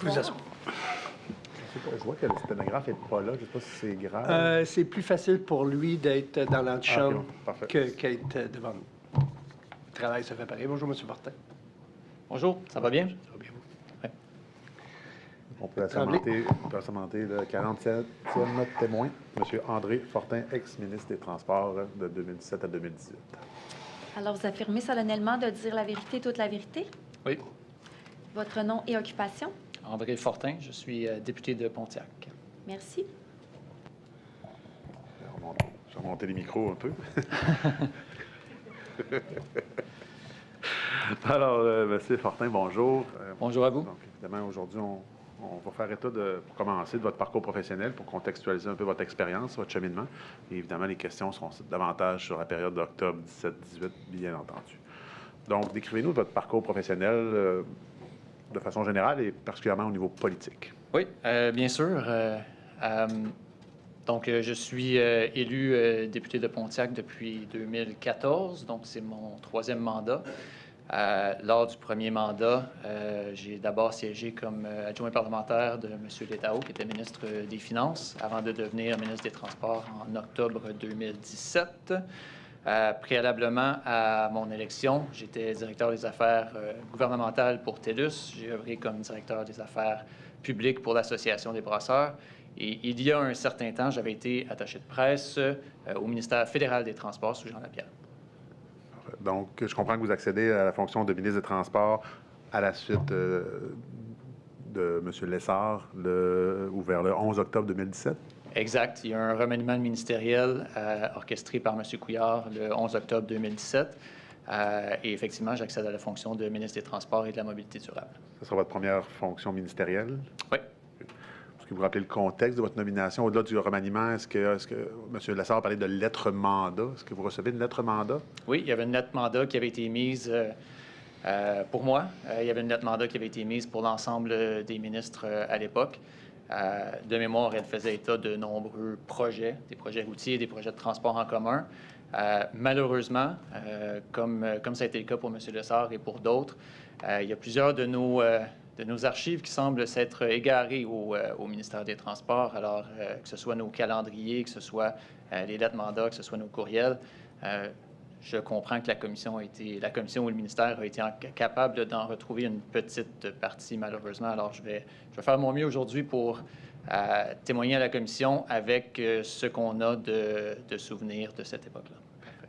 Vous asseoir. Je vois que le sténographe n'est pas là. Je ne sais pas si c'est grave. C'est plus facile pour lui d'être dans l'antichambre qu'être devant nous. Le travail se fait pareil. Bonjour, M. Fortin. Bonjour, ça va bien? Ça va bien, vous? Oui. On peut assermenter le 47e témoin, M. André Fortin, ex-ministre des Transports de 2017 à 2018. Alors, vous affirmez solennellement de dire la vérité, toute la vérité? Oui. Votre nom et occupation? André Fortin, je suis député de Pontiac. Merci. Je vais remonter les micros un peu. Alors, M. Fortin, bonjour. Bonjour à vous. Donc, évidemment, aujourd'hui, on va faire état, pour commencer, de votre parcours professionnel pour contextualiser un peu votre expérience, votre cheminement. Et évidemment, les questions seront davantage sur la période d'octobre 17-18, bien entendu. Donc, décrivez-nous votre parcours professionnel de façon générale et particulièrement au niveau politique. Oui, bien sûr. Donc, je suis élu député de Pontiac depuis 2014, donc c'est mon 3e mandat. Lors du premier mandat, j'ai d'abord siégé comme adjoint parlementaire de M. Letao, qui était ministre des Finances, avant de devenir ministre des Transports en octobre 2017. Préalablement à mon élection, j'étais directeur des affaires gouvernementales pour TELUS. J'ai œuvré comme directeur des affaires publiques pour l'Association des brasseurs. Et il y a un certain temps, j'avais été attaché de presse au ministère fédéral des Transports sous Jean Lapierre. Donc, je comprends que vous accédez à la fonction de ministre des Transports à la suite de M. Lessard vers le 11 octobre 2017. Exact. Il y a un remaniement ministériel orchestré par M. Couillard le 11 octobre 2017. Et effectivement, j'accède à la fonction de ministre des Transports et de la Mobilité durable. Ce sera votre première fonction ministérielle? Oui. Est-ce que vous rappelez le contexte de votre nomination? Au-delà du remaniement, est-ce que M. Lessard parlait de lettre mandat? Est-ce que vous recevez une lettre mandat? Oui, il y avait une lettre mandat qui avait été émise pour moi. Il y avait une lettre mandat qui avait été émise pour l'ensemble des ministres à l'époque. De mémoire, elle faisait état de nombreux projets, des projets routiers, des projets de transport en commun. Malheureusement, comme ça a été le cas pour M. Lessard et pour d'autres, il y a plusieurs de nos archives qui semblent s'être égarées au ministère des Transports. Alors, que ce soit nos calendriers, que ce soit les lettres mandats, que ce soit nos courriels, je comprends que la commission ou le ministère a été capable d'en retrouver une petite partie, malheureusement. Alors, je vais faire mon mieux aujourd'hui pour témoigner à la commission avec ce qu'on a de souvenirs de cette époque-là.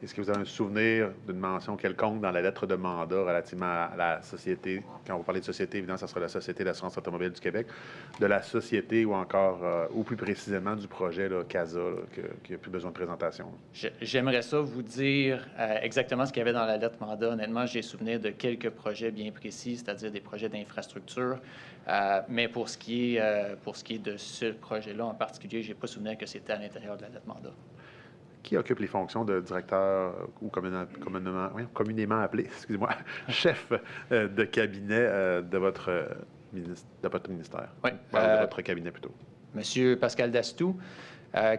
Est-ce que vous avez un souvenir d'une mention quelconque dans la lettre de mandat relativement à la société? Quand vous parlez de société, évidemment, ça sera la Société d'assurance automobile du Québec, de la société ou encore, ou plus précisément du projet là, CASA, qui n'a plus besoin de présentation? J'aimerais ça vous dire exactement ce qu'il y avait dans la lettre mandat. Honnêtement, j'ai souvenir de quelques projets bien précis, c'est-à-dire des projets d'infrastructure. Mais pour ce qui est de ce projet-là en particulier, je n'ai pas souvenir que c'était à l'intérieur de la lettre mandat. Qui occupe les fonctions de directeur ou communément appelé, excusez-moi, chef de cabinet de votre ministère? Oui. De votre cabinet, plutôt. Monsieur Pascal Dastou,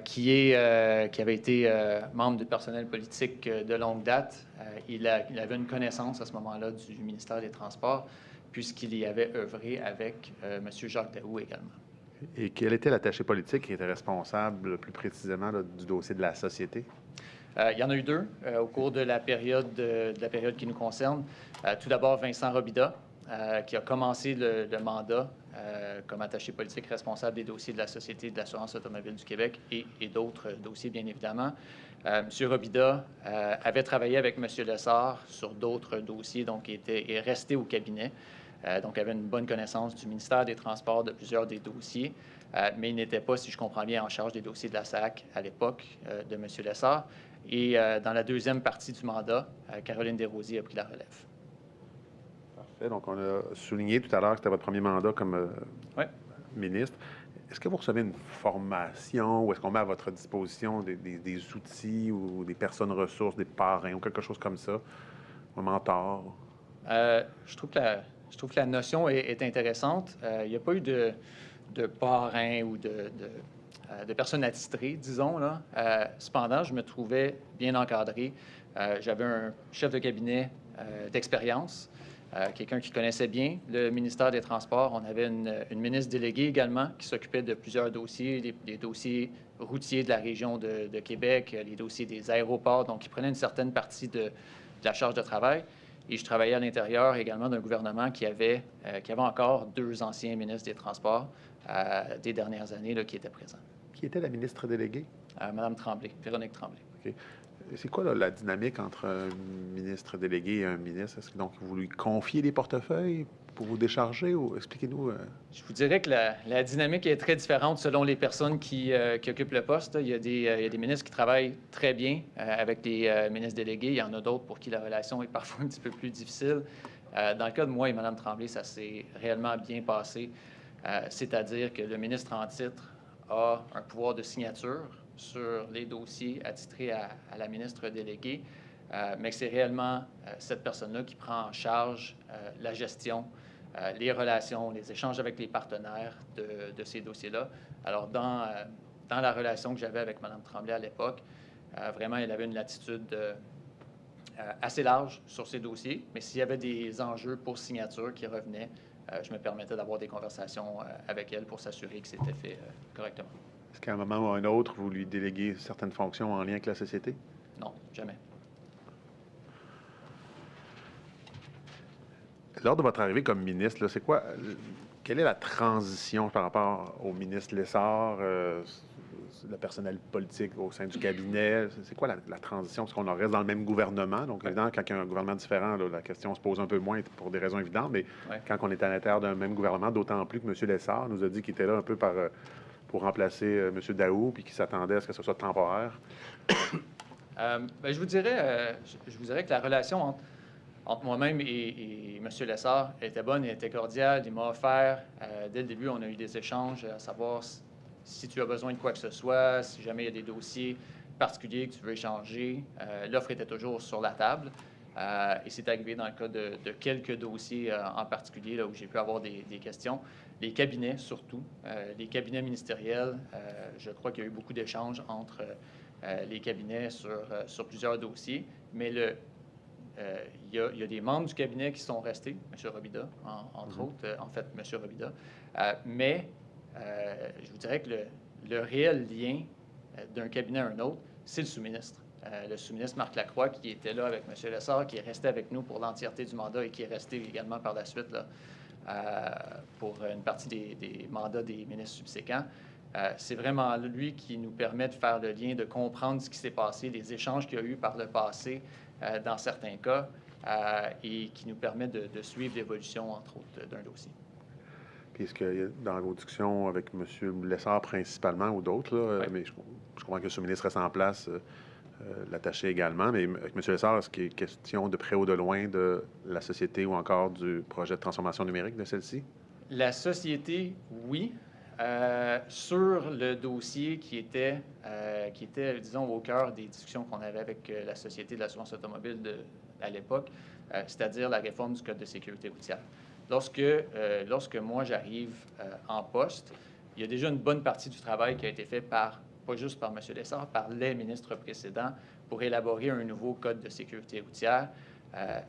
qui avait été membre du personnel politique de longue date. Il avait une connaissance à ce moment-là du ministère des Transports, puisqu'il y avait œuvré avec monsieur Jacques Daoust également. Et quel était l'attaché politique qui était responsable, plus précisément, là, du dossier de la société? Il y en a eu deux au cours de la période qui nous concerne. Tout d'abord, Vincent Robida, qui a commencé le mandat comme attaché politique responsable des dossiers de la Société de l'assurance automobile du Québec et d'autres dossiers, bien évidemment. M. Robida avait travaillé avec M. Lessard sur d'autres dossiers, donc est resté au cabinet. Donc, avait une bonne connaissance du ministère des Transports de plusieurs des dossiers, mais il n'était pas, si je comprends bien, en charge des dossiers de la SAC à l'époque de M. Lessard. Et dans la deuxième partie du mandat, Caroline Desrosiers a pris la relève. Parfait. Donc, on a souligné tout à l'heure que c'était votre premier mandat comme ministre. Est-ce que vous recevez une formation ou est-ce qu'on met à votre disposition des outils ou des personnes ressources, des parrains ou quelque chose comme ça, un mentor? Je trouve que la notion est intéressante. Il n'y a pas eu de parrain ou de personnes attitrées, disons, là. Cependant, je me trouvais bien encadré. J'avais un chef de cabinet d'expérience quelqu'un qui connaissait bien le ministère des Transports. On avait une ministre déléguée également qui s'occupait de plusieurs dossiers, des dossiers routiers de la région de Québec, les dossiers des aéroports, donc qui prenait une certaine partie de la charge de travail. Et je travaillais à l'intérieur également d'un gouvernement qui avait encore 2 anciens ministres des Transports des dernières années là, qui étaient présents. Qui était la ministre déléguée? Madame Tremblay, Véronique Tremblay. OK. C'est quoi là, la dynamique entre un ministre délégué et un ministre? Est-ce que donc vous lui confiez des portefeuilles pour vous décharger ou expliquez-nous? Je vous dirais que la dynamique est très différente selon les personnes qui occupent le poste. Il y a des ministres qui travaillent très bien avec les ministres délégués. Il y en a d'autres pour qui la relation est parfois un petit peu plus difficile. Dans le cas de moi et Mme Tremblay, ça s'est réellement bien passé. C'est-à-dire que le ministre en titre a un pouvoir de signature sur les dossiers attitrés à la ministre déléguée, mais que c'est réellement cette personne-là qui prend en charge la gestion, les relations, les échanges avec les partenaires de ces dossiers-là. Alors, dans la relation que j'avais avec Mme Tremblay à l'époque, vraiment, elle avait une latitude assez large sur ces dossiers, mais s'il y avait des enjeux pour signature qui revenaient, je me permettais d'avoir des conversations avec elle pour s'assurer que c'était fait correctement. Est-ce qu'à un moment ou à un autre, vous lui déléguez certaines fonctions en lien avec la société? Non, jamais. Lors de votre arrivée comme ministre, c'est quoi? Quelle est la transition par rapport au ministre Lessard, le personnel politique au sein du cabinet? C'est quoi la transition? Parce qu'on reste dans le même gouvernement. Donc, évidemment, quand il y a un gouvernement différent, là, la question se pose un peu moins pour des raisons évidentes. Mais quand on est à l'intérieur d'un même gouvernement, d'autant plus que M. Lessard nous a dit qu'il était là un peu pour remplacer M. Daou, puis qu'il s'attendait à ce que ce soit temporaire. Je vous dirais que la relation entre moi-même et M. Lessard était bonne, elle était cordiale. Il m'a offert, dès le début, on a eu des échanges à savoir si tu as besoin de quoi que ce soit, si jamais il y a des dossiers particuliers que tu veux échanger. L'offre était toujours sur la table. Et c'est arrivé dans le cas de quelques dossiers en particulier là, où j'ai pu avoir des questions. Les cabinets, surtout, les cabinets ministériels, je crois qu'il y a eu beaucoup d'échanges entre les cabinets sur plusieurs dossiers. Mais il y a des membres du cabinet qui sont restés, M. Robida, entre autres, en fait, M. Robida. Mais je vous dirais que le réel lien d'un cabinet à un autre, c'est le sous-ministre. Le sous-ministre Marc Lacroix, qui était là avec M. Lessard, qui est resté avec nous pour l'entièreté du mandat et qui est resté également par la suite là, pour une partie des mandats des ministres subséquents. C'est vraiment lui qui nous permet de faire le lien, de comprendre ce qui s'est passé, les échanges qu'il y a eu par le passé dans certains cas, et qui nous permet de suivre l'évolution, entre autres, d'un dossier. Puis est-ce que dans vos discussions avec M. Lessard principalement ou d'autres, mais je comprends que le sous-ministre reste en place, l'attaché également, mais avec M. Lessard, est-ce qu'il est question de près ou de loin de la société ou encore du projet de transformation numérique de celle-ci? La société, oui. Sur le dossier qui était, disons, au cœur des discussions qu'on avait avec la Société de l'assurance automobile à l'époque, c'est-à-dire la réforme du Code de sécurité routière. Lorsque moi j'arrive en poste, il y a déjà une bonne partie du travail qui a été fait pas juste par M. Lessard, par les ministres précédents pour élaborer un nouveau Code de sécurité routière.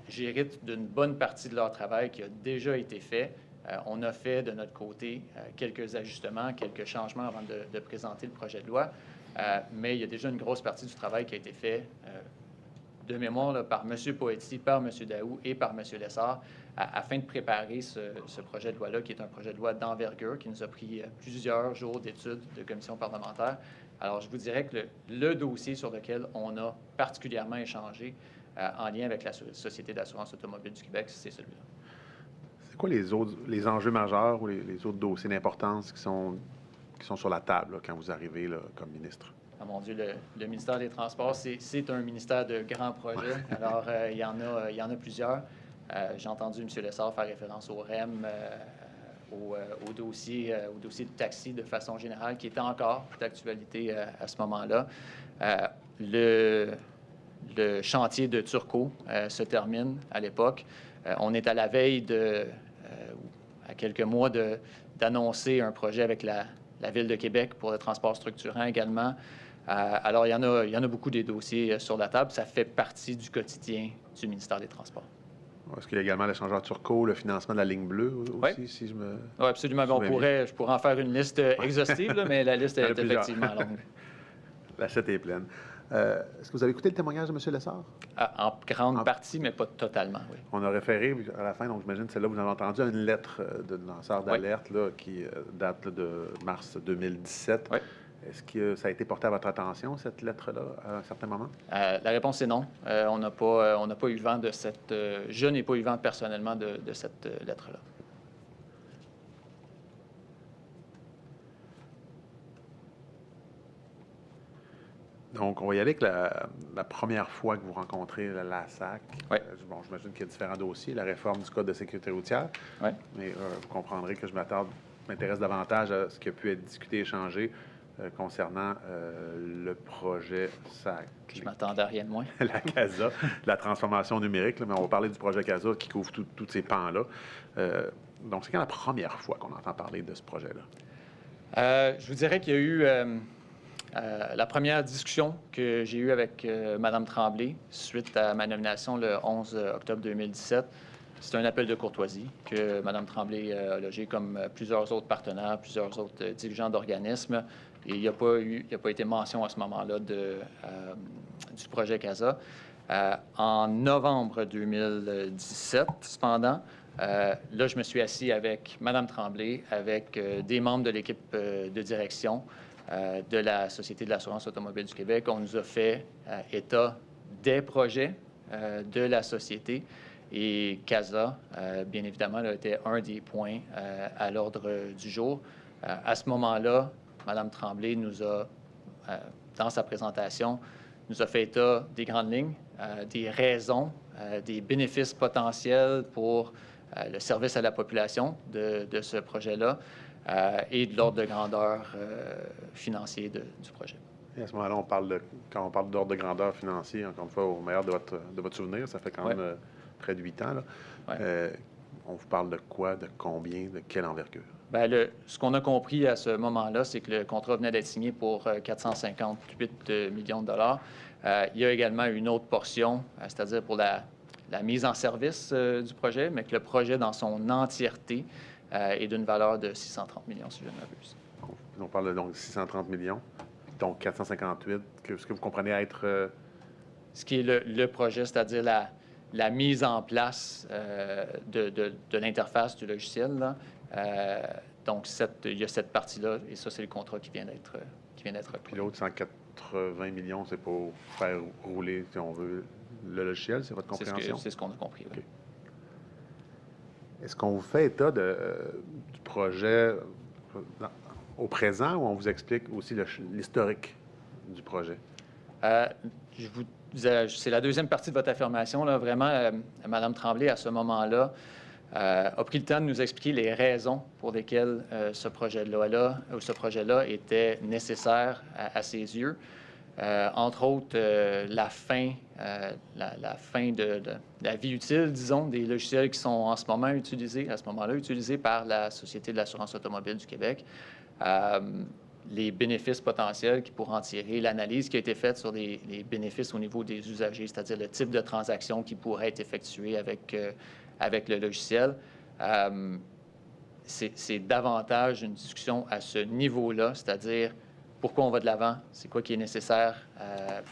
J'hérite d'une bonne partie de leur travail qui a déjà été fait. On a fait de notre côté quelques ajustements, quelques changements avant de présenter le projet de loi, mais il y a déjà une grosse partie du travail qui a été fait de mémoire là, par M. Poetti, par M. Daou et par M. Lessard afin de préparer ce projet de loi-là, qui est un projet de loi d'envergure qui nous a pris plusieurs jours d'études de commission parlementaire. Alors, je vous dirais que le dossier sur lequel on a particulièrement échangé en lien avec la Société d'assurance automobile du Québec, c'est celui-là. C'est quoi les enjeux majeurs ou les autres dossiers d'importance qui sont sur la table là, quand vous arrivez là, comme ministre? Ah, mon Dieu, le ministère des Transports, c'est un ministère de grands projets. Alors, il y en a plusieurs. J'ai entendu M. Lessard faire référence au REM, au dossier de taxi de façon générale, qui était encore d'actualité à ce moment-là. Le chantier de Turcot se termine à l'époque. On est à la veille à quelques mois d'annoncer un projet avec la Ville de Québec pour le transport structurant également. Alors, il y en a beaucoup des dossiers sur la table. Ça fait partie du quotidien du ministère des Transports. Est-ce qu'il y a également l'échangeur Turco, le financement de la ligne bleue aussi, si je me... Oui, absolument. Je pourrais en faire une liste exhaustive, là, mais la liste est effectivement longue. L'assiette est pleine. Est-ce que vous avez écouté le témoignage de M. Lessard? En grande partie, mais pas totalement, oui. On a référé à la fin, donc j'imagine que celle-là, vous avez entendu, à une lettre de lanceur d'alerte qui date de mars 2017. Oui. Est-ce que ça a été porté à votre attention, cette lettre-là, à un certain moment? La réponse est non. On n'a pas eu vent de cette... je n'ai pas eu vent personnellement de cette lettre-là. Donc, on va y aller avec la première fois que vous rencontrez la SAC. Oui. Bon, j'imagine qu'il y a différents dossiers, la réforme du Code de sécurité routière. Oui. Mais vous comprendrez que je m'intéresse davantage à ce qui a pu être discuté, échangé concernant le projet SAC. Je m'attendais à rien de moins. La CASA, la transformation numérique, là, mais on va parler du projet CASA qui couvre tous ces pans-là. Donc, c'est quand la première fois qu'on entend parler de ce projet-là? Je vous dirais qu'il y a eu la première discussion que j'ai eue avec Mme Tremblay suite à ma nomination le 11 octobre 2017. C'est un appel de courtoisie que Mme Tremblay a logé comme plusieurs autres partenaires, plusieurs autres dirigeants d'organismes. Et il n'y a pas été mention à ce moment-là du projet CASA. En novembre 2017, cependant, là, je me suis assis avec Mme Tremblay, avec des membres de l'équipe de direction de la Société de l'assurance automobile du Québec. On nous a fait état des projets de la société. Et CASA, bien évidemment, a été un des points à l'ordre du jour. À ce moment-là, Mme Tremblay nous a, dans sa présentation, nous a fait état des grandes lignes, des raisons, des bénéfices potentiels pour le service à la population de ce projet-là et de l'ordre de grandeur financier du projet. Et à ce moment-là, quand on parle d'ordre de grandeur financier, encore une fois, au meilleur de votre souvenir, ça fait quand même près de 8 ans. Là. Ouais. On vous parle de quoi, de combien, de quelle envergure? Bien, ce qu'on a compris à ce moment-là, c'est que le contrat venait d'être signé pour 458 millions de dollars. Il y a également une autre portion, c'est-à-dire pour la mise en service du projet, mais que le projet dans son entièreté est d'une valeur de 630 millions, si je ne m'abuse. On parle donc de 630 millions, donc 458. Ce que vous comprenez être... Ce qui est le projet, c'est-à-dire la mise en place de l'interface du logiciel, là. Donc, il y a cette partie-là, et ça, c'est le contrat qui vient d'être Puis l'autre, 180 millions, c'est pour faire rouler, si on veut, le logiciel, c'est votre compréhension? C'est ce qu'on a compris, oui. Okay. Est-ce qu'on vous fait état du projet au présent ou on vous explique aussi l'historique du projet? C'est la deuxième partie de votre affirmation. Là. Vraiment, Mme Tremblay, à ce moment-là, a pris le temps de nous expliquer les raisons pour lesquelles ce projet-là était nécessaire à ses yeux. Entre autres, la fin de la vie utile, disons, des logiciels qui sont en ce moment utilisés, par la Société de l'assurance automobile du Québec. Les bénéfices potentiels qui pourront en tirer, l'analyse qui a été faite sur les bénéfices au niveau des usagers, c'est-à-dire le type de transaction qui pourrait être effectué avec le logiciel. C'est davantage une discussion à ce niveau-là, c'est-à-dire pourquoi on va de l'avant, c'est quoi qui est nécessaire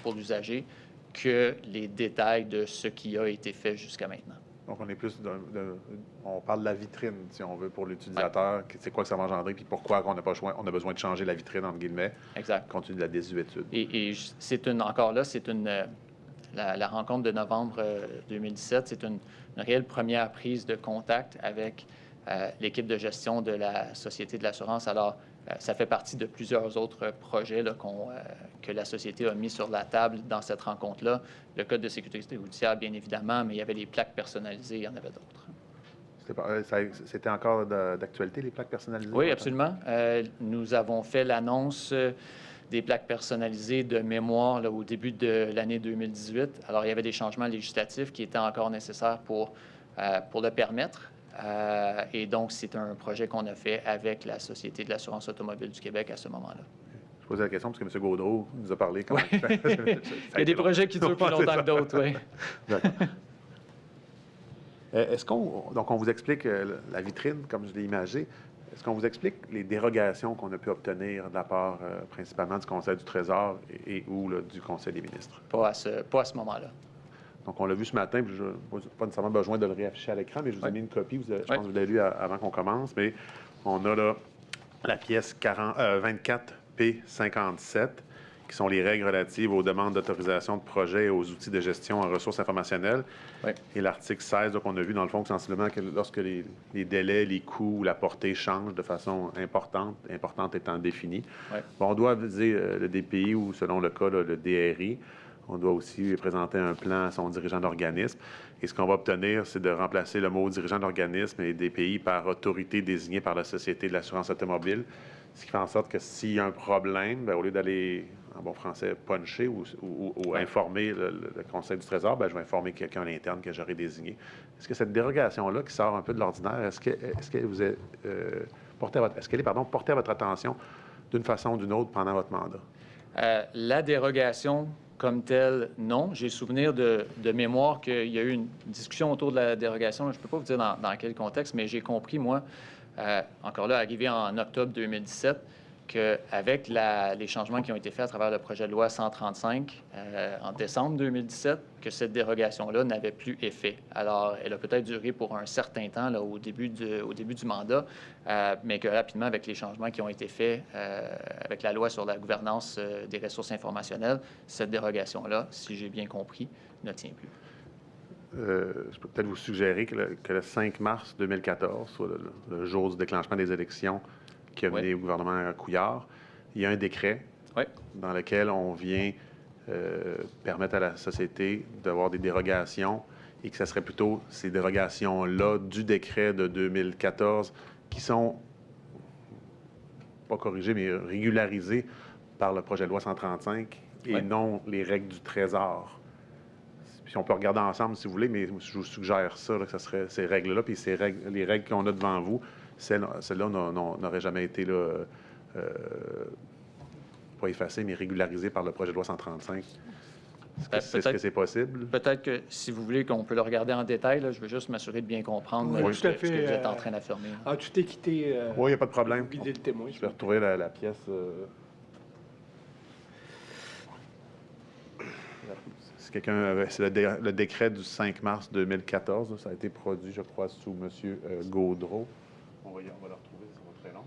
pour l'usager, que les détails de ce qui a été fait jusqu'à maintenant. Donc, on est plus on parle de la vitrine, si on veut, pour l'utilisateur. Ouais. C'est quoi que ça va engendrer, puis pourquoi on n'a pas le choix, on a besoin de changer la vitrine, entre guillemets, exact. Compte tenu de la désuétude. Et la rencontre de novembre 2017, c'est une réelle première prise de contact avec l'équipe de gestion de la Société de l'assurance. Alors, ça fait partie de plusieurs autres projets là, que la Société a mis sur la table dans cette rencontre-là. Le Code de sécurité routière, bien évidemment, mais il y avait les plaques personnalisées, il y en avait d'autres. C'était encore d'actualité, les plaques personnalisées? Oui, absolument. Nous avons fait l'annonce des plaques personnalisées de mémoire là, au début de l'année 2018. Alors, il y avait des changements législatifs qui étaient encore nécessaires pour le permettre. Et donc, c'est un projet qu'on a fait avec la Société de l'assurance automobile du Québec à ce moment-là. Je posais la question parce que M. Gaudreau nous a parlé quand même. Il y a des projets qui durent plus longtemps que d'autres, oui. D'accord. Donc, on vous explique la vitrine, comme je l'ai imagé. Est-ce qu'on vous explique les dérogations qu'on a pu obtenir de la part principalement du Conseil du Trésor ou du Conseil des ministres? Pas à ce moment-là. Donc, on l'a vu ce matin, puis je n'ai pas nécessairement besoin de le réafficher à l'écran, mais je vous ai mis une copie. Je pense que vous l'avez lu avant qu'on commence. Mais on a là la pièce 24P57, qui sont les règles relatives aux demandes d'autorisation de projet et aux outils de gestion en ressources informationnelles. Oui. Et l'article 16, donc on a vu dans le fond que sensiblement que lorsque les délais, les coûts ou la portée changent de façon importante étant définie, Oui. Bon, on doit viser le DPI ou, selon le cas, là, le DRI. On doit aussi présenter un plan à son dirigeant d'organisme. Et ce qu'on va obtenir, c'est de remplacer le mot dirigeant d'organisme et DPI par autorité désignée par la Société de l'assurance automobile. Ce qui fait en sorte que s'il y a un problème, bien, au lieu d'aller, en bon français, puncher ou informer le Conseil du Trésor, bien, je vais informer quelqu'un à l'interne que j'aurai désigné. Est-ce que cette dérogation-là, qui sort un peu de l'ordinaire, est-ce qu'elle vous est portée à votre attention d'une façon ou d'une autre pendant votre mandat? La dérogation comme telle, non. J'ai souvenir de mémoire qu'il y a eu une discussion autour de la dérogation. Je ne peux pas vous dire dans quel contexte, mais j'ai compris, moi, encore là, arrivé en octobre 2017, qu'avec les changements qui ont été faits à travers le projet de loi 135 en décembre 2017, que cette dérogation-là n'avait plus effet. Alors, elle a peut-être duré pour un certain temps là, au début du mandat, mais que rapidement, avec les changements qui ont été faits avec la loi sur la gouvernance des ressources informationnelles, cette dérogation-là, si j'ai bien compris, ne tient plus. Je peux peut-être vous suggérer que le 5 mars 2014, soit le jour du déclenchement des élections qui a mené au gouvernement Couillard, il y a un décret dans lequel on vient permettre à la société d'avoir des dérogations et que ce serait plutôt ces dérogations-là du décret de 2014 qui sont, pas corrigées, mais régularisées par le projet de loi 135 et non les règles du Trésor. Puis on peut regarder ensemble si vous voulez, mais je vous suggère ça, là, que ce serait ces règles-là. Puis les règles qu'on a devant vous, celles-là n'auraient jamais été là, pas effacées, mais régularisées par le projet de loi 135. Est-ce que c'est possible? Peut-être que si vous voulez qu'on peut le regarder en détail, là, je veux juste m'assurer de bien comprendre ce que vous êtes en train d'affirmer. As-tu t'es quitté? Oui, il n'y a pas de problème. Guider le témoin. Je vais retrouver la pièce. C'est le décret du 5 mars 2014. Là, ça a été produit, je crois, sous M. Gaudreau. On va le retrouver, ça va très long.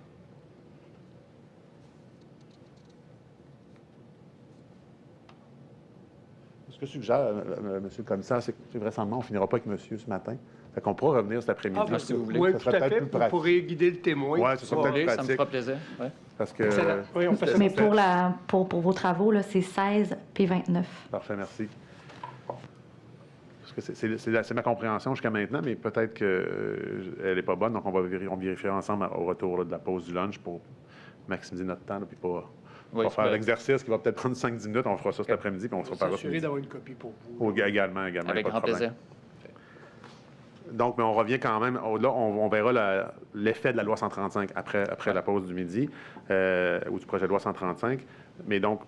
Ce que je suggère, M. le commissaire, c'est que vraisemblablement, on ne finira pas avec monsieur ce matin. Fait qu'on pourra revenir cet après-midi. Si vous voulez. Oui, tout à fait. Vous pourrez guider le témoin. Oui, c'est ça, peut-être plus pratique. Ça me fera plaisir. Ouais. Parce que, oui, on fait ça. Mais pour vos travaux, là, c'est 16 P29. Parfait, merci. Parce que c'est ma compréhension jusqu'à maintenant, mais peut-être qu'elle n'est pas bonne. Donc, on vérifiera ensemble au retour là, de la pause du lunch pour maximiser notre temps, puis pas faire l'exercice qui va peut-être prendre 5-10 minutes. On fera ça cet après-midi, puis on se reparlera. S'assurer d'avoir une copie pour vous. Également. Avec grand plaisir. Donc, mais on revient quand même. Là, on verra l'effet de la loi 135 après la pause du midi, ou du projet de loi 135. Mais donc,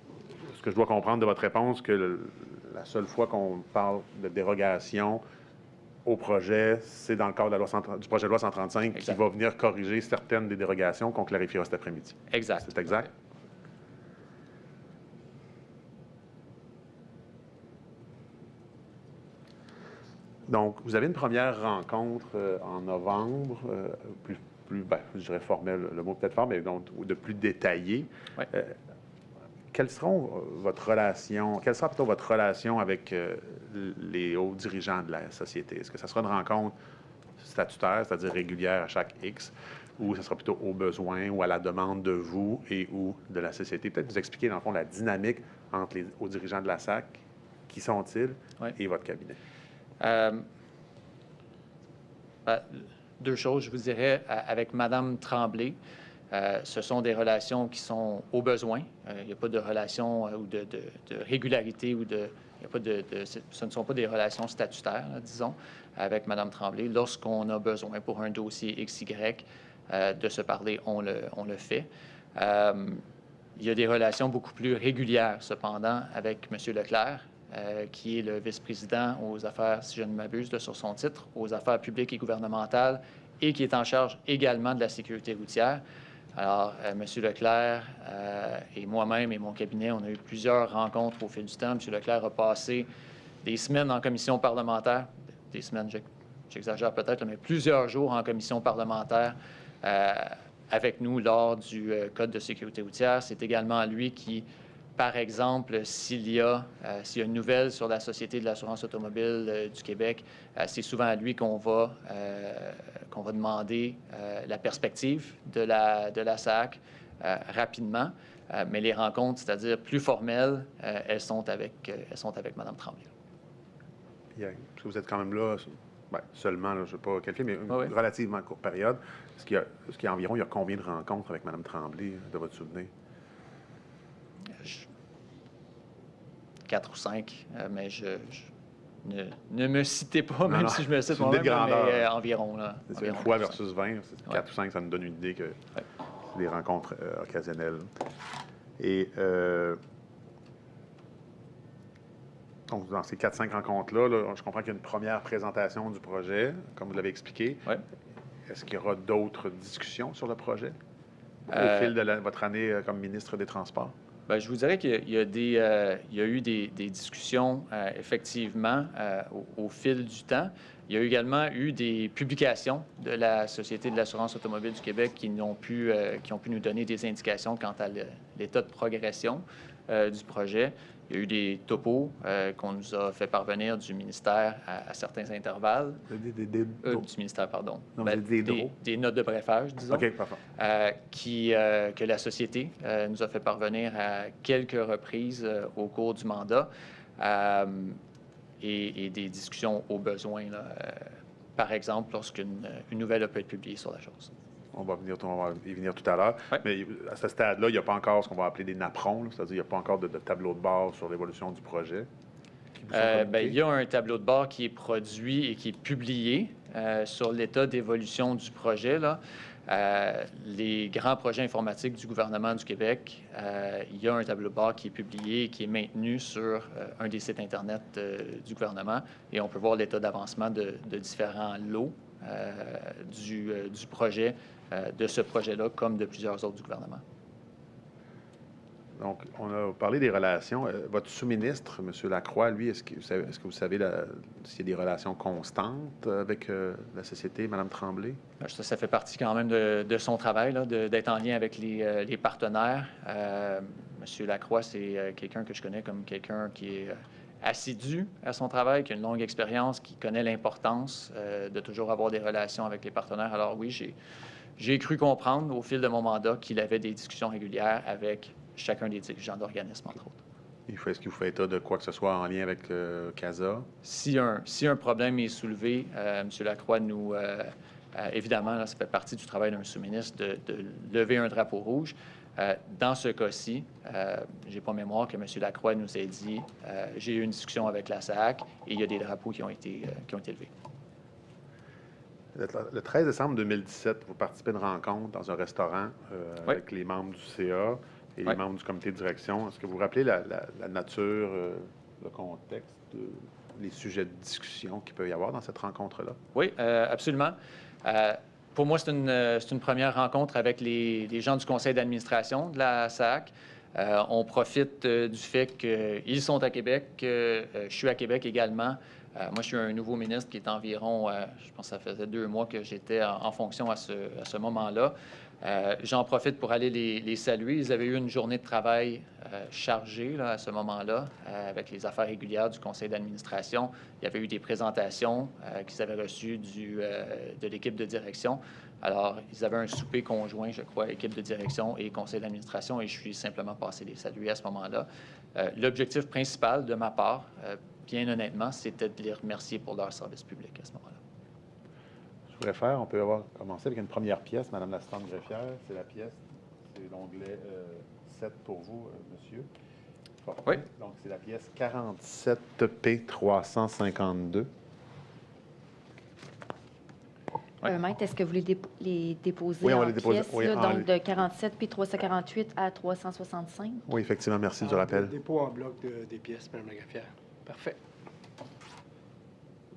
ce que je dois comprendre de votre réponse, que la seule fois qu'on parle de dérogation au projet, c'est dans le cadre de du projet de loi 135 qui va venir corriger certaines des dérogations qu'on clarifiera cet après-midi. Exact. C'est exact? Donc, vous avez une première rencontre en novembre, je dirais formelle, le mot peut-être fort, mais donc de plus détaillé. Oui. Quelle sera plutôt votre relation avec les hauts dirigeants de la société? Est-ce que ça sera une rencontre statutaire, c'est-à-dire régulière à chaque X, ou ce sera plutôt au besoin ou à la demande de vous et ou de la société? Peut-être nous expliquer, dans le fond, la dynamique entre les hauts dirigeants de la SAC, qui sont-ils, et votre cabinet? Deux choses, je vous dirais, avec Mme Tremblay. Ce sont des relations qui sont au besoin. Il n'y a pas de relation ou de régularité ou ce ne sont pas des relations statutaires, là, disons, avec Mme Tremblay. Lorsqu'on a besoin pour un dossier XY de se parler, on le fait. Il y a des relations beaucoup plus régulières, cependant, avec M. Leclerc, qui est le vice-président aux affaires, si je ne m'abuse, sur son titre, aux affaires publiques et gouvernementales, et qui est en charge également de la sécurité routière. Alors, M. Leclerc et moi-même et mon cabinet, on a eu plusieurs rencontres au fil du temps. M. Leclerc a passé des semaines en commission parlementaire, des semaines, j'exagère peut-être, mais plusieurs jours en commission parlementaire avec nous lors du Code de sécurité routière. C'est également lui qui, par exemple, s'il y a une nouvelle sur la Société de l'assurance automobile du Québec, c'est souvent à lui qu'on va demander la perspective de la SAC rapidement. Mais les rencontres, c'est-à-dire plus formelles, elles sont avec Mme Tremblay. Parce que vous êtes quand même là, seulement, là, je ne vais pas qualifier, mais une relativement courte période. Est-ce qu'il y a environ combien de rencontres avec Mme Tremblay, de votre souvenir? 4 ou 5, mais ne me citez pas, même si je me cite moi-même, mais environ. C'est une fois versus 20, 4 ou 5, ça nous donne une idée que c'est des rencontres occasionnelles. Et donc, dans ces 4-5 rencontres-là, je comprends qu'il y a une première présentation du projet, comme vous l'avez expliqué. Oui. Est-ce qu'il y aura d'autres discussions sur le projet au fil de votre année comme ministre des Transports? Bien, je vous dirais qu'il y a eu des discussions, effectivement, au fil du temps. Il y a également eu des publications de la Société de l'assurance automobile du Québec qui ont pu nous donner des indications quant à l'état de progression du projet. Il y a eu des topos qu'on nous a fait parvenir du ministère à certains intervalles. Du ministère, pardon. Non, des notes de brefage, disons. OK, parfait. Que la Société nous a fait parvenir à quelques reprises au cours du mandat. Et des discussions au besoin, là, par exemple, lorsqu'une nouvelle peut être publiée sur la chose. On va y venir tout à l'heure. Oui. Mais à ce stade-là, il n'y a pas encore ce qu'on va appeler des napperons, c'est-à-dire qu'il n'y a pas encore de tableau de bord sur l'évolution du projet. Il y a un tableau de bord qui est produit et qui est publié sur l'état d'évolution du projet, là. Les grands projets informatiques du gouvernement du Québec, il y a un tableau de bord qui est publié et qui est maintenu sur un des sites Internet du gouvernement. Et on peut voir l'état d'avancement de différents lots du projet, de ce projet-là, comme de plusieurs autres du gouvernement. Donc, on a parlé des relations. Votre sous-ministre, M. Lacroix, lui, est-ce que vous savez s'il y a des relations constantes avec la société, Mme Tremblay? Ça fait partie quand même de son travail, d'être en lien avec les partenaires. M. Lacroix, c'est quelqu'un que je connais comme quelqu'un qui est assidu à son travail, qui a une longue expérience, qui connaît l'importance de toujours avoir des relations avec les partenaires. Alors oui, j'ai cru comprendre au fil de mon mandat qu'il avait des discussions régulières avec chacun des dirigeants d'organismes, entre autres. Est-ce qu'il vous fait état de quoi que ce soit en lien avec CASA? Si un problème est soulevé, M. Lacroix évidemment, là, ça fait partie du travail d'un sous-ministre de lever un drapeau rouge. Dans ce cas-ci, je n'ai pas mémoire que M. Lacroix nous ait dit j'ai eu une discussion avec la SAC et il y a des drapeaux qui ont été levés. Le 13 décembre 2017, vous participez à une rencontre dans un restaurant avec les membres du CA et les membres du comité de direction. Est-ce que vous vous rappelez la nature, le contexte, les sujets de discussion qu'il peut y avoir dans cette rencontre-là? Oui, absolument. Pour moi, c'est une première rencontre avec les gens du conseil d'administration de la SAC. On profite du fait qu'ils sont à Québec, que je suis à Québec également. Moi, je suis un nouveau ministre qui est environ, je pense que ça faisait 2 mois que j'étais en fonction à ce moment-là. J'en profite pour aller les saluer. Ils avaient eu une journée de travail chargée là, à ce moment-là, avec les affaires régulières du conseil d'administration. Il y avait eu des présentations qu'ils avaient reçues de l'équipe de direction. Alors, ils avaient un souper conjoint, je crois, équipe de direction et conseil d'administration, et je suis simplement passé les saluer à ce moment-là. L'objectif principal de ma part, bien honnêtement, c'était de les remercier pour leur service public à ce moment-là. Je voudrais on peut commencer avec une première pièce, Mme l'assistante greffière. C'est la pièce, c'est l'onglet 7 pour vous, monsieur. Oui. Donc, c'est la pièce 47P352. Maître, est-ce que vous les déposez on en les dépose, pièces, oui, là, donc de 47 puis 348 à 365? Oui, effectivement. Merci du rappel. Le dépôt en bloc des pièces, Mme la greffière. Parfait.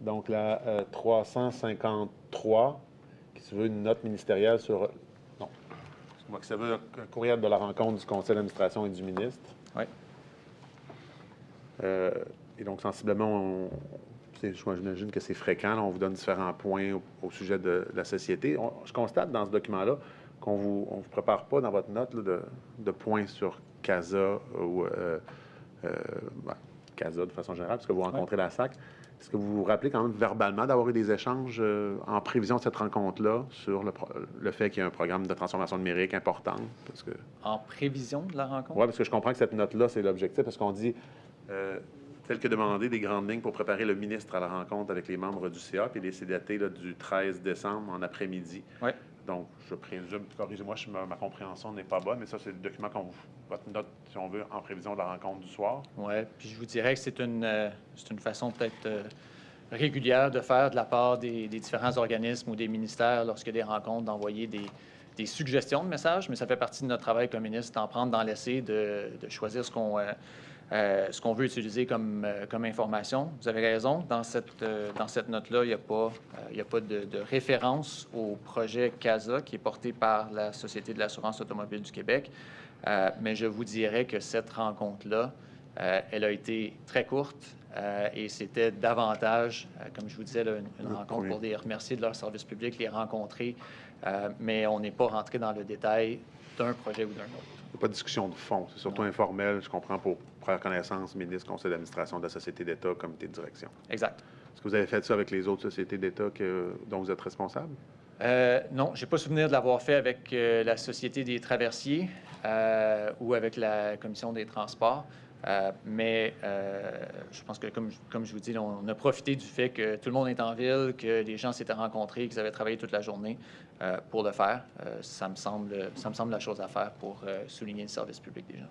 Donc, la 353, qui se veut une note ministérielle sur... Non. Excuse-moi, qui se veut un courriel de la rencontre du conseil d'administration et du ministre. Oui. Et donc, sensiblement, j'imagine que c'est fréquent. Là, on vous donne différents points au sujet de la société. Je constate dans ce document-là qu'on ne vous prépare pas dans votre note là, de points sur CASA ou CASA de façon générale, parce que vous rencontrez la SAC. Est-ce que vous vous rappelez quand même verbalement d'avoir eu des échanges en prévision de cette rencontre-là sur le fait qu'il y a un programme de transformation numérique important? Parce que... En prévision de la rencontre? Oui, parce que je comprends que cette note-là, c'est l'objectif, parce qu'on dit, tel que demandé, des grandes lignes pour préparer le ministre à la rencontre avec les membres du CA, puis c'est daté là, du 13 décembre en après-midi. Oui. Donc, je présume, corrigez-moi si ma compréhension n'est pas bonne, mais ça, c'est le document votre note, si on veut, en prévision de la rencontre du soir. Oui, puis je vous dirais que c'est une façon peut-être régulière de faire de la part des différents organismes ou des ministères lorsqu'il y a des rencontres, d'envoyer des suggestions de messages, mais ça fait partie de notre travail comme ministre, d'en prendre, d'en laisser, de choisir ce qu'on veut utiliser comme information. Vous avez raison, dans cette note-là, il n'y a pas de référence au projet CASA qui est porté par la Société de l'assurance automobile du Québec, mais je vous dirais que cette rencontre-là, elle a été très courte et c'était davantage, comme je vous disais, là, une rencontre pour les remercier de leur service public, les rencontrer, mais on n'est pas rentré dans le détail d'un projet ou d'un autre. Il n'y a pas de discussion de fond, c'est surtout informel, je comprends, pour faire connaissance, ministre, conseil d'administration de la société d'État, comité de direction. Exact. Est-ce que vous avez fait ça avec les autres sociétés d'État dont vous êtes responsable? Non, je n'ai pas souvenir de l'avoir fait avec la Société des traversiers ou avec la Commission des transports. Mais je pense que, comme je vous dis, on a profité du fait que tout le monde est en ville, que les gens s'étaient rencontrés, qu'ils avaient travaillé toute la journée pour le faire. Ça me semble la chose à faire pour souligner le service public des gens.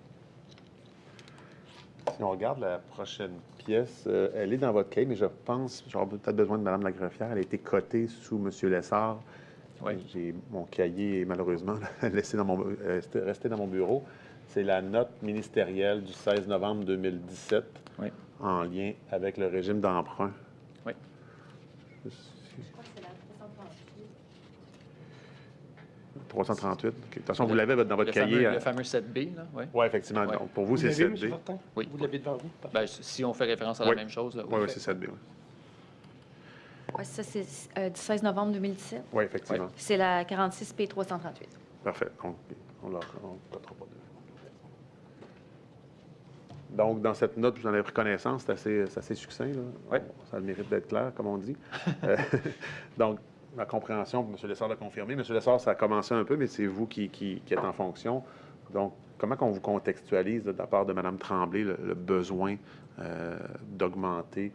Si on regarde la prochaine pièce, elle est dans votre cahier, mais je pense, j'aurais peut-être besoin de Mme Lagreffière. Elle a été cotée sous M. Lessard. Oui. Mon cahier est malheureusement resté dans mon bureau. C'est la note ministérielle du 16 novembre 2017 en lien avec le régime d'emprunt. Oui. Je crois que c'est la 338. 338. Okay. De toute façon, vous l'avez dans votre cahier. Le fameux 7B, là, oui. Oui, effectivement. Ouais. Donc, pour vous, c'est 7B. Oui. Vous l'avez devant vous? Bien, si on fait référence à la même chose. Oui, c'est 7B. Oui, ça, c'est du 16 novembre 2017. Oui, effectivement. Ouais. C'est la 46P 338. Parfait. Donc, on ne cotera pas de... Donc, dans cette note, vous en avez pris connaissance, c'est assez succinct. Là. Oui. Ça a le mérite d'être clair, comme on dit. Donc, ma compréhension, M. Lessard l'a confirmé. M. Lessard, ça a commencé un peu, mais c'est vous qui êtes en fonction. Donc, comment on vous contextualise de la part de Mme Tremblay le besoin d'augmenter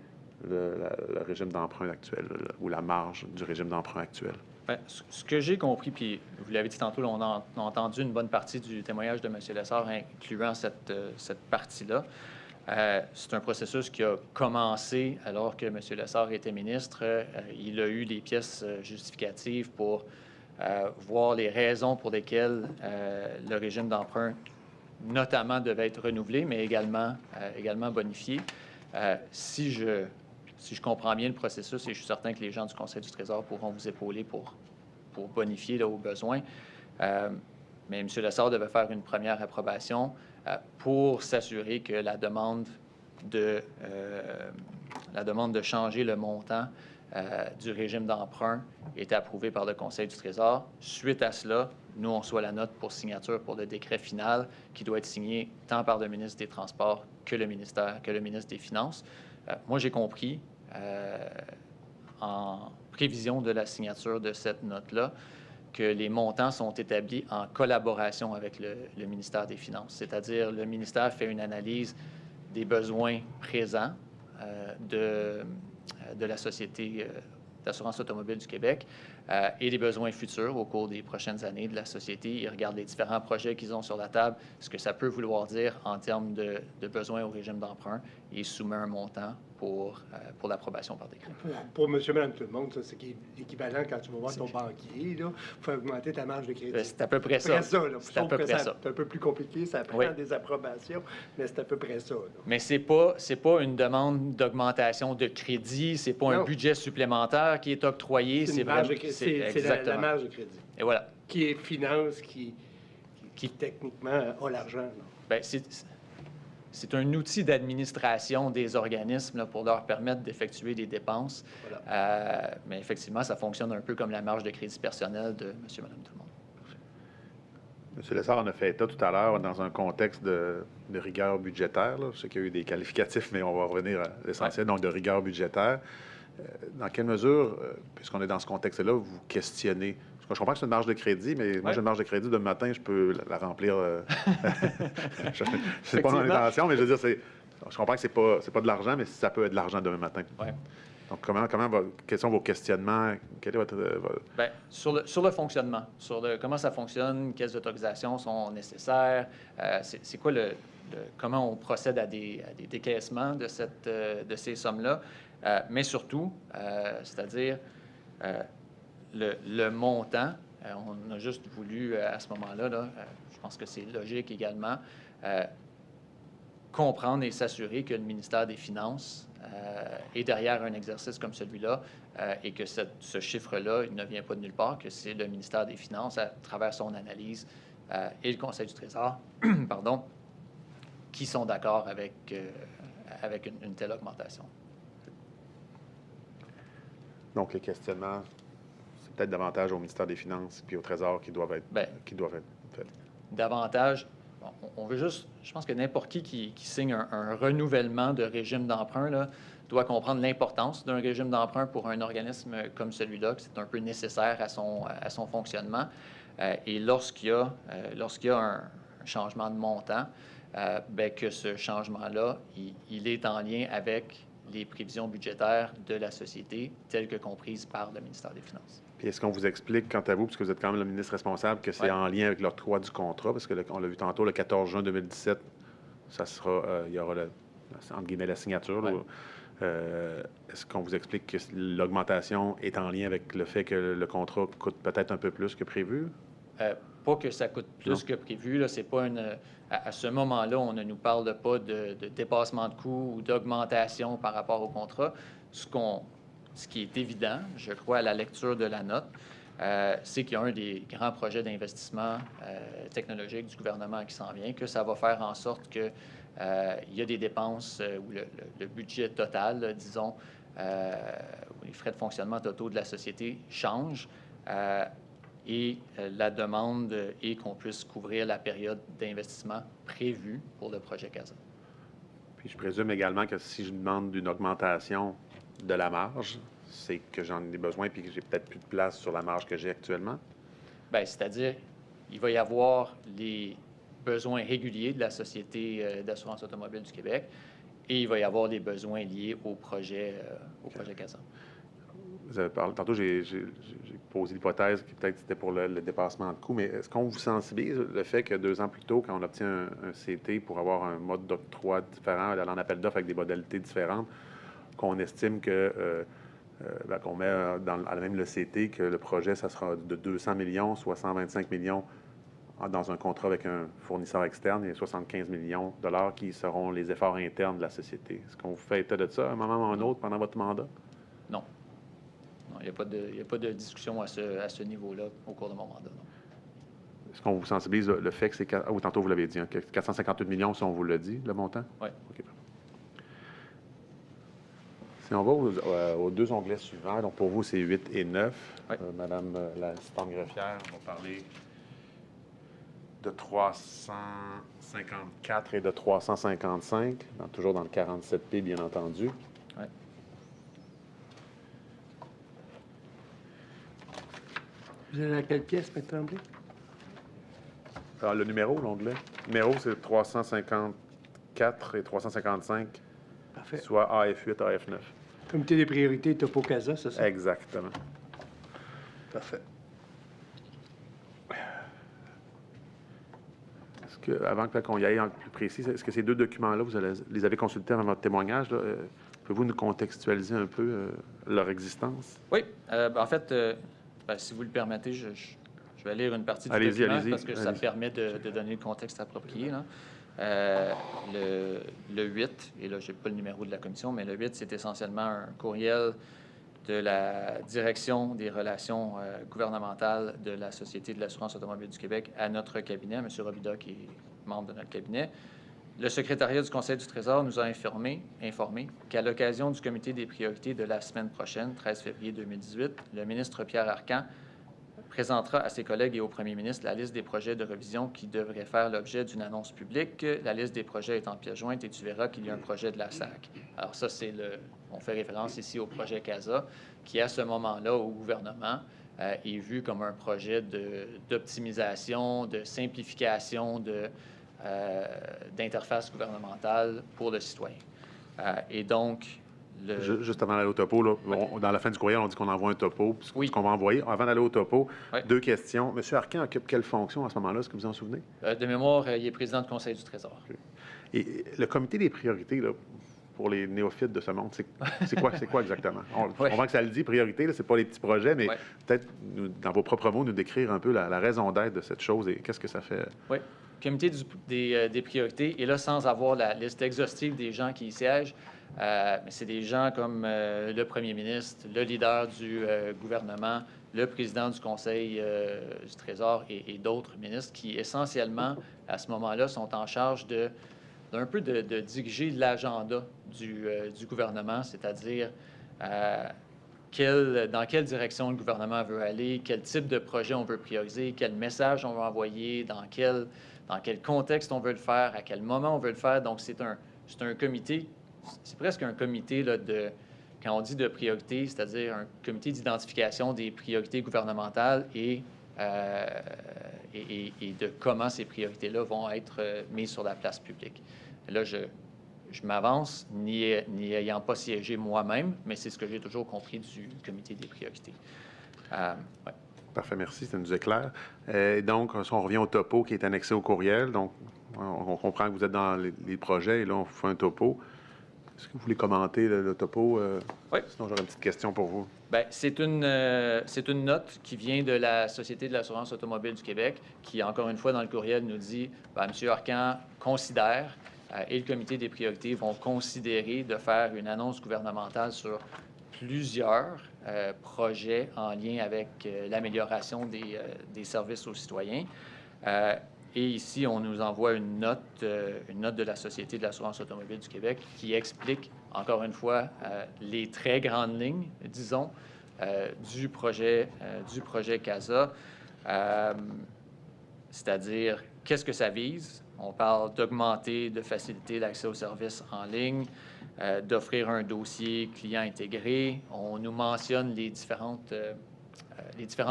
le régime d'emprunt actuel ou la marge du régime d'emprunt actuel? Bien, ce que j'ai compris, puis vous l'avez dit tantôt, là, on a entendu une bonne partie du témoignage de M. Lessard, incluant cette partie-là. C'est un processus qui a commencé alors que M. Lessard était ministre. Il a eu des pièces justificatives pour voir les raisons pour lesquelles le régime d'emprunt, notamment, devait être renouvelé, mais également bonifié. Si je comprends bien le processus, et je suis certain que les gens du Conseil du Trésor pourront vous épauler pour bonifier là, au besoin. Mais M. Lessard devait faire une première approbation pour s'assurer que la demande de changer le montant du régime d'emprunt était approuvée par le Conseil du Trésor. Suite à cela, nous, on reçoit la note pour signature pour le décret final qui doit être signé tant par le ministre des Transports que le ministre des Finances. Moi, j'ai compris, en prévision de la signature de cette note-là, que les montants sont établis en collaboration avec le ministère des Finances. C'est-à-dire, le ministère fait une analyse des besoins présents de la Société d'assurance automobile du Québec, et les besoins futurs au cours des prochaines années de la société. Ils regardent les différents projets qu'ils ont sur la table, ce que ça peut vouloir dire en termes de besoins au régime d'emprunt, et ils soumettent un montant pour l'approbation par décret. Pour monsieur, madame, tout le monde, ça, c'est l'équivalent quand tu vas voir ton banquier, là, il faut augmenter ta marge de crédit. C'est à peu près ça. C'est à peu près ça. C'est un peu plus compliqué, ça prend des approbations, mais c'est à peu près ça. Là. Mais c'est pas une demande d'augmentation de crédit, c'est pas un budget supplémentaire qui est octroyé. C'est la marge de crédit. Et voilà. Qui est finance, qui techniquement a l'argent. Bien, c'est un outil d'administration des organismes là, pour leur permettre d'effectuer des dépenses. Voilà. Mais effectivement, ça fonctionne un peu comme la marge de crédit personnelle de monsieur, madame, tout le monde. M. Lessard en a fait état tout à l'heure dans un contexte de rigueur budgétaire. Là. Je sais qu'il y a eu des qualificatifs, mais on va revenir à l'essentiel, donc de rigueur budgétaire. Dans quelle mesure, puisqu'on est dans ce contexte-là, vous questionnez? Parce que je comprends que c'est une marge de crédit, mais moi, j'ai une marge de crédit de matin, je peux la remplir. C'est pas mon intention, mais je veux dire, je comprends que c'est pas de l'argent, mais ça peut être de l'argent demain matin. Ouais. Donc, quels sont vos questionnements? Quel est votre... Bien, sur le fonctionnement, comment ça fonctionne, quelles autorisations sont nécessaires, c'est quoi comment on procède à des décaissements de ces sommes-là, mais surtout, c'est-à-dire le montant. On a juste voulu, à ce moment-là, je pense que c'est logique également, comprendre et s'assurer que le ministère des Finances est derrière un exercice comme celui-là et que ce chiffre-là, il ne vient pas de nulle part, que c'est le ministère des Finances, à travers son analyse, et le Conseil du Trésor, pardon, qui sont d'accord avec une telle augmentation. Donc, les questionnements, c'est peut-être davantage au ministère des Finances puis au Trésor qui doivent être faits. Davantage. On veut juste, je pense que n'importe qui signe un renouvellement de régime d'emprunt là, doit comprendre l'importance d'un régime d'emprunt pour un organisme comme celui-là, que c'est un peu nécessaire à son fonctionnement. Et lorsqu'il y a un changement de montant, bien que ce changement-là, il est en lien avec les prévisions budgétaires de la société telles que comprises par le ministère des Finances. Puis est-ce qu'on vous explique, quant à vous, puisque vous êtes quand même le ministre responsable, que c'est en lien avec l'octroi du contrat? Parce qu'on l'a vu tantôt, le 14 juin 2017, ça sera, il y aura, entre guillemets, la signature. Est-ce qu'on vous explique que l'augmentation est en lien avec le fait que le contrat coûte peut-être un peu plus que prévu? Pas que ça coûte plus que prévu. Là, c'est pas à ce moment-là, on ne nous parle pas de dépassement de coûts ou d'augmentation par rapport au contrat. Ce qui est évident, je crois, à la lecture de la note, c'est qu'il y a un des grands projets d'investissement technologique du gouvernement qui s'en vient, que ça va faire en sorte que il y a des dépenses où le budget total, disons, où les frais de fonctionnement totaux de la société changent. Et la demande est qu'on puisse couvrir la période d'investissement prévue pour le projet CASA. Puis je présume également que si je demande une augmentation de la marge, c'est que j'en ai besoin puis que j'ai peut-être plus de place sur la marge que j'ai actuellement? Bien, c'est-à-dire, il va y avoir les besoins réguliers de la Société d'assurance automobile du Québec et il va y avoir les besoins liés au projet CASA. Vous avez parlé, tantôt, j'ai posé l'hypothèse que peut-être c'était pour le dépassement de coûts, mais est-ce qu'on vous sensibilise le fait que 2 ans plus tôt, quand on obtient un CT pour avoir un mode d'octroi différent, aller en appel d'offres avec des modalités différentes, qu'on estime que qu'on met à la même le CT que le projet, ça sera de 200 millions, soit 125 millions dans un contrat avec un fournisseur externe et 75 millions de dollars qui seront les efforts internes de la société. Est-ce qu'on vous fait état de ça à un moment ou à un autre pendant votre mandat? Non. Non, il n'y a pas de discussion à ce niveau-là au cours de mon mandat, non. Est-ce qu'on vous sensibilise le fait que c'est... tantôt, vous l'avez dit, hein, 458 millions, si on vous l'a dit, le montant? Oui. OK. Si on va aux 2 onglets suivants, donc pour vous, c'est 8 et 9. Oui. Madame l'assistante greffière, on va parler de 354 et de 355, toujours dans le 47P, bien entendu. Oui. Vous avez à quelle pièce, M. Tremblay? Alors, le numéro, l'onglet. Le numéro, c'est 354 et 355. Parfait. Soit AF8, AF9. Comité des priorités Topo Casa, c'est ça? Exactement. Parfait. Avant qu'on y aille en plus précis, est-ce que ces deux documents-là, vous les avez consultés avant votre témoignage? Pouvez-vous nous contextualiser un peu leur existence? Oui. En fait, si vous le permettez, je vais lire une partie du document parce que ça permet de donner le contexte approprié. Là. Le 8, et là, je n'ai pas le numéro de la commission, mais le 8, c'est essentiellement un courriel de la Direction des relations gouvernementales de la Société de l'assurance automobile du Québec à notre cabinet, M. Robida, qui est membre de notre cabinet. Le secrétariat du Conseil du Trésor nous a informé qu'à l'occasion du comité des priorités de la semaine prochaine, 13 février 2018, le ministre Pierre Arcan présentera à ses collègues et au premier ministre la liste des projets de revision qui devraient faire l'objet d'une annonce publique. La liste des projets est en pièce jointe et tu verras qu'il y a un projet de la SAC. Alors ça, on fait référence ici au projet CASA, qui à ce moment-là, au gouvernement, est vu comme un projet d'optimisation, de simplification, d'interface gouvernementale pour le citoyen. Et donc, Juste avant d'aller au topo, là, dans la fin du courriel, on dit qu'on envoie un topo, ce qu'on va envoyer. Avant d'aller au topo, deux questions. M. Arcan occupe quelle fonction à ce moment-là? Est-ce que vous en souvenez? De mémoire, il est président du Conseil du Trésor. Okay. Et le comité des priorités, là, pour les néophytes de ce monde, c'est quoi exactement? On voit que ça le dit, priorité, c'est pas les petits projets, mais peut-être, dans vos propres mots, nous décrire un peu la raison d'être de cette chose et qu'est-ce que ça fait? Oui. Comité des priorités, et là, sans avoir la liste exhaustive des gens qui y siègent, mais c'est des gens comme le premier ministre, le leader du gouvernement, le président du Conseil du Trésor et d'autres ministres qui, essentiellement, à ce moment-là, sont en charge d'un peu de diriger l'agenda du gouvernement, c'est-à-dire dans quelle direction le gouvernement veut aller, quel type de projet on veut prioriser, quel message on veut envoyer, dans quel contexte on veut le faire, à quel moment on veut le faire. Donc, c'est un comité, c'est presque un comité là, quand on dit de priorité, c'est-à-dire un comité d'identification des priorités gouvernementales et de comment ces priorités-là vont être mises sur la place publique. Là, je m'avance, n'y ayant pas siégé moi-même, mais c'est ce que j'ai toujours compris du comité des priorités. Ouais. Parfait, merci, ça nous éclaire. Donc, si on revient au topo qui est annexé au courriel, donc on comprend que vous êtes dans les projets et là, on fait un topo. Est-ce que vous voulez commenter le topo? Oui. Sinon, j'aurais une petite question pour vous. Bien, c'est une note qui vient de la Société de l'assurance automobile du Québec qui, encore une fois, dans le courriel, nous dit bien, M. Arcan considère et le comité des priorités vont considérer de faire une annonce gouvernementale sur plusieurs projets en lien avec l'amélioration des services aux citoyens. Et ici, on nous envoie une note de la Société de l'assurance automobile du Québec qui explique, encore une fois, les très grandes lignes, disons, du projet CASA, c'est-à-dire qu'est-ce que ça vise. On parle d'augmenter, de faciliter l'accès aux services en ligne, d'offrir un dossier client intégré. On nous mentionne les différentes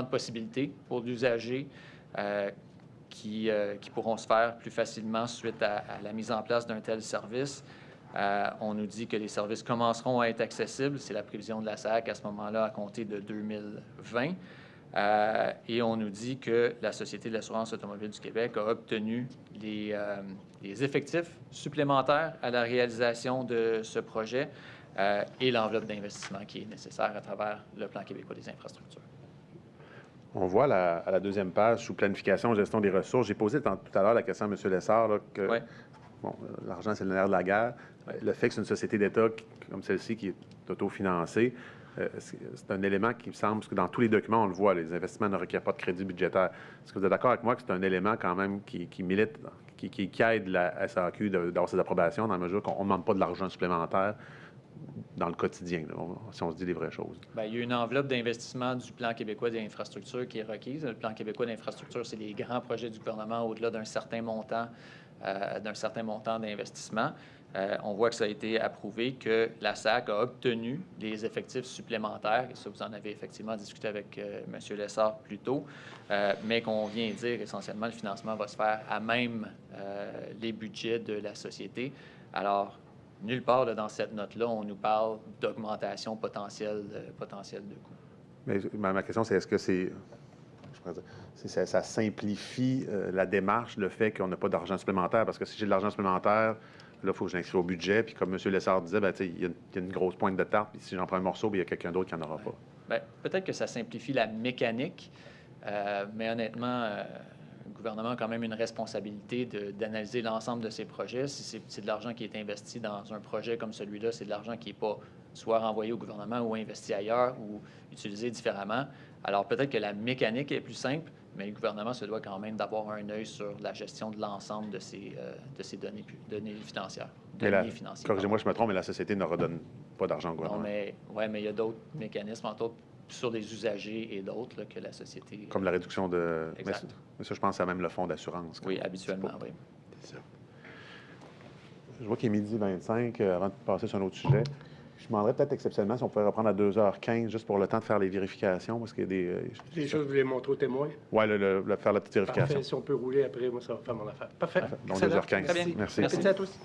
possibilités pour l'usager qui pourront se faire plus facilement suite à la mise en place d'un tel service. On nous dit que les services commenceront à être accessibles. C'est la prévision de la SAC à ce moment-là, à compter de 2020. Et on nous dit que la Société de l'assurance automobile du Québec a obtenu les effectifs supplémentaires à la réalisation de ce projet et l'enveloppe d'investissement qui est nécessaire à travers le Plan québécois des infrastructures. On voit à la deuxième page, sous planification, gestion des ressources. J'ai posé tout à l'heure la question à M. Lessard, là, que l'argent, c'est le nerf de la guerre. Le fait que c'est une société d'État comme celle-ci qui est autofinancée, c'est un élément qui me semble, parce que dans tous les documents, on le voit, les investissements ne requièrent pas de crédit budgétaire. Est-ce que vous êtes d'accord avec moi que c'est un élément quand même qui milite, qui aide la SAQ d'avoir ses approbations dans la mesure qu'on ne demande pas de l'argent supplémentaire dans le quotidien, là, si on se dit les vraies choses? Bien, il y a une enveloppe d'investissement du Plan québécois d'infrastructure qui est requise. Le Plan québécois d'infrastructure, c'est les grands projets du gouvernement au-delà d'un certain montant d'investissement. On voit que ça a été approuvé, que la SAC a obtenu les effectifs supplémentaires, et ça, vous en avez effectivement discuté avec M. Lessard plus tôt, mais qu'on vient dire essentiellement le financement va se faire à même les budgets de la société. Alors, nulle part là, dans cette note-là, on nous parle d'augmentation potentielle de coûts. Mais ma question, c'est est-ce que ça simplifie la démarche, le fait qu'on n'a pas d'argent supplémentaire? Parce que si j'ai de l'argent supplémentaire, là, il faut que je l'inscrive au budget. Puis comme M. Lessard disait, il y a une grosse pointe de tarte. Puis si j'en prends un morceau, il y a quelqu'un d'autre qui n'en aura pas. Bien, peut-être que ça simplifie la mécanique, mais honnêtement, le gouvernement a quand même une responsabilité d'analyser l'ensemble de ses projets. Si c'est de l'argent qui est investi dans un projet comme celui-là, c'est de l'argent qui n'est pas soit renvoyé au gouvernement ou investi ailleurs ou utilisé différemment. Alors peut-être que la mécanique est plus simple, mais le gouvernement se doit quand même d'avoir un œil sur la gestion de l'ensemble de ces données financières. Corrigez-moi, je me trompe, mais la société ne redonne pas d'argent au gouvernement. Non, mais il y a d'autres mécanismes, entre autres, sur des usagers et d'autres là, que la société... Comme la réduction de... Exact. Mais ça, je pense, c'est même le fonds d'assurance. Oui, habituellement, oui. C'est ça. Je vois qu'il est 12h25. Avant de passer sur un autre sujet, je demanderais peut-être exceptionnellement si on pouvait reprendre à 2h15 juste pour le temps de faire les vérifications, parce qu'il y a des... Les choses, vous les montrez aux témoins? Oui, faire la petite vérification. Parfait. Si on peut rouler après, moi, ça va faire mon affaire. Parfait. Donc, 2h15. Très bien. Merci. Merci à tous.